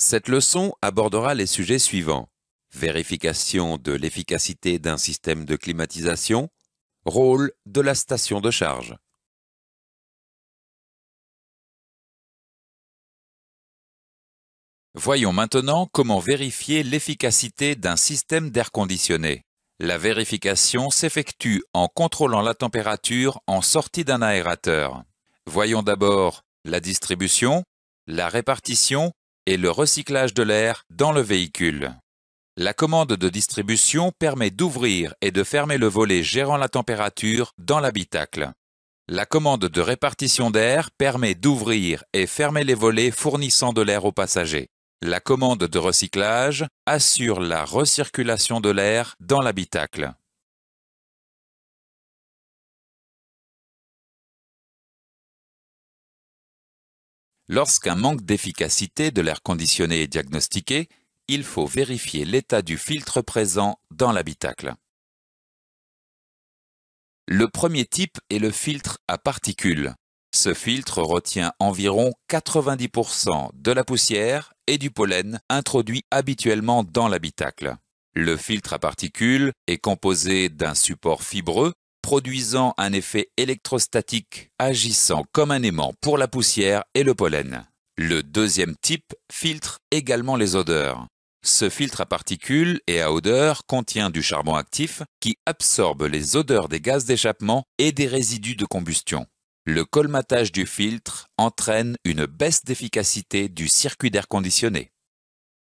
Cette leçon abordera les sujets suivants: vérification de l'efficacité d'un système de climatisation, rôle de la station de charge. Voyons maintenant comment vérifier l'efficacité d'un système d'air conditionné. La vérification s'effectue en contrôlant la température en sortie d'un aérateur. Voyons d'abord la distribution, la répartition et le recyclage de l'air dans le véhicule. La commande de distribution permet d'ouvrir et de fermer le volet gérant la température dans l'habitacle. La commande de répartition d'air permet d'ouvrir et fermer les volets fournissant de l'air aux passagers. La commande de recyclage assure la recirculation de l'air dans l'habitacle. Lorsqu'un manque d'efficacité de l'air conditionné est diagnostiqué, il faut vérifier l'état du filtre présent dans l'habitacle. Le premier type est le filtre à particules. Ce filtre retient environ 90% de la poussière et du pollen introduits habituellement dans l'habitacle. Le filtre à particules est composé d'un support fibreux produisant un effet électrostatique agissant comme un aimant pour la poussière et le pollen. Le deuxième type filtre également les odeurs. Ce filtre à particules et à odeur contient du charbon actif qui absorbe les odeurs des gaz d'échappement et des résidus de combustion. Le colmatage du filtre entraîne une baisse d'efficacité du circuit d'air conditionné.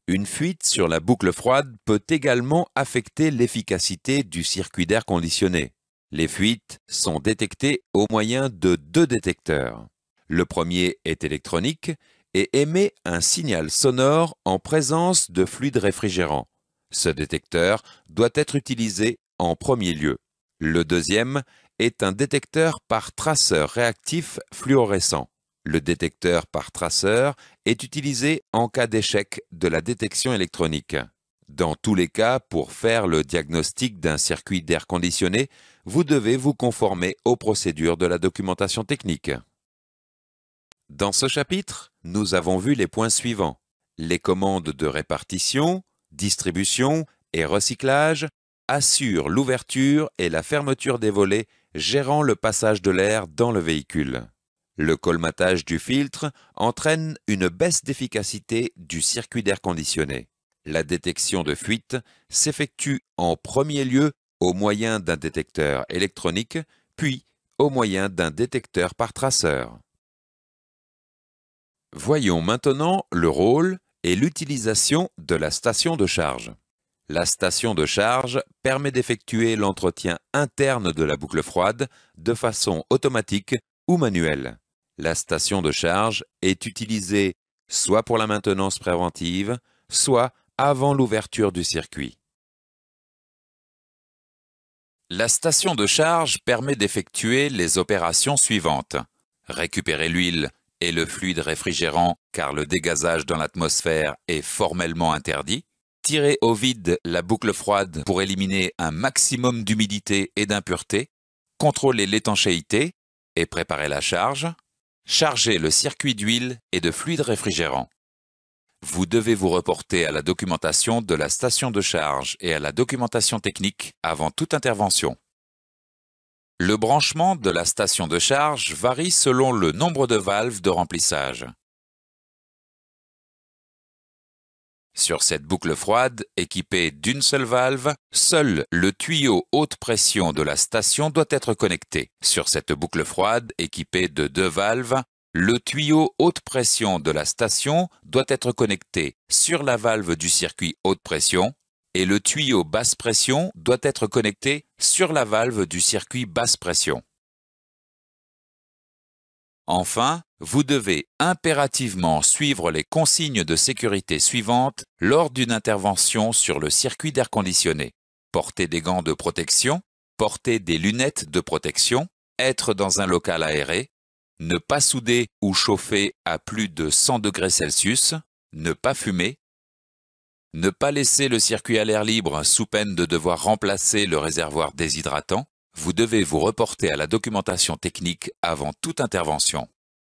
Une fuite sur la boucle froide peut également affecter l'efficacité du circuit d'air conditionné. Les fuites sont détectées au moyen de deux détecteurs. Le premier est électronique et émet un signal sonore en présence de fluide réfrigérant. Ce détecteur doit être utilisé en premier lieu. Le deuxième est un détecteur par traceur réactif fluorescent. Le détecteur par traceur est utilisé en cas d'échec de la détection électronique. Dans tous les cas, pour faire le diagnostic d'un circuit d'air conditionné, vous devez vous conformer aux procédures de la documentation technique. Dans ce chapitre, nous avons vu les points suivants: les commandes de répartition, distribution et recyclage assurent l'ouverture et la fermeture des volets gérant le passage de l'air dans le véhicule. Le colmatage du filtre entraîne une baisse d'efficacité du circuit d'air conditionné. La détection de fuite s'effectue en premier lieu au moyen d'un détecteur électronique, puis au moyen d'un détecteur par traceur. Voyons maintenant le rôle et l'utilisation de la station de charge. La station de charge permet d'effectuer l'entretien interne de la boucle froide de façon automatique ou manuelle. La station de charge est utilisée soit pour la maintenance préventive, soit avant l'ouverture du circuit. La station de charge permet d'effectuer les opérations suivantes: récupérer l'huile et le fluide réfrigérant car le dégazage dans l'atmosphère est formellement interdit, tirer au vide la boucle froide pour éliminer un maximum d'humidité et d'impureté, contrôler l'étanchéité et préparer la charge, charger le circuit d'huile et de fluide réfrigérant. Vous devez vous reporter à la documentation de la station de charge et à la documentation technique avant toute intervention. Le branchement de la station de charge varie selon le nombre de valves de remplissage. Sur cette boucle froide, équipée d'une seule valve, seul le tuyau haute pression de la station doit être connecté. Sur cette boucle froide, équipée de deux valves, le tuyau haute pression de la station doit être connecté sur la valve du circuit haute pression et le tuyau basse pression doit être connecté sur la valve du circuit basse pression. Enfin, vous devez impérativement suivre les consignes de sécurité suivantes lors d'une intervention sur le circuit d'air conditionné. Porter des gants de protection, porter des lunettes de protection, être dans un local aéré, ne pas souder ou chauffer à plus de 100 degrés Celsius, ne pas fumer, ne pas laisser le circuit à l'air libre sous peine de devoir remplacer le réservoir déshydratant. Vous devez vous reporter à la documentation technique avant toute intervention.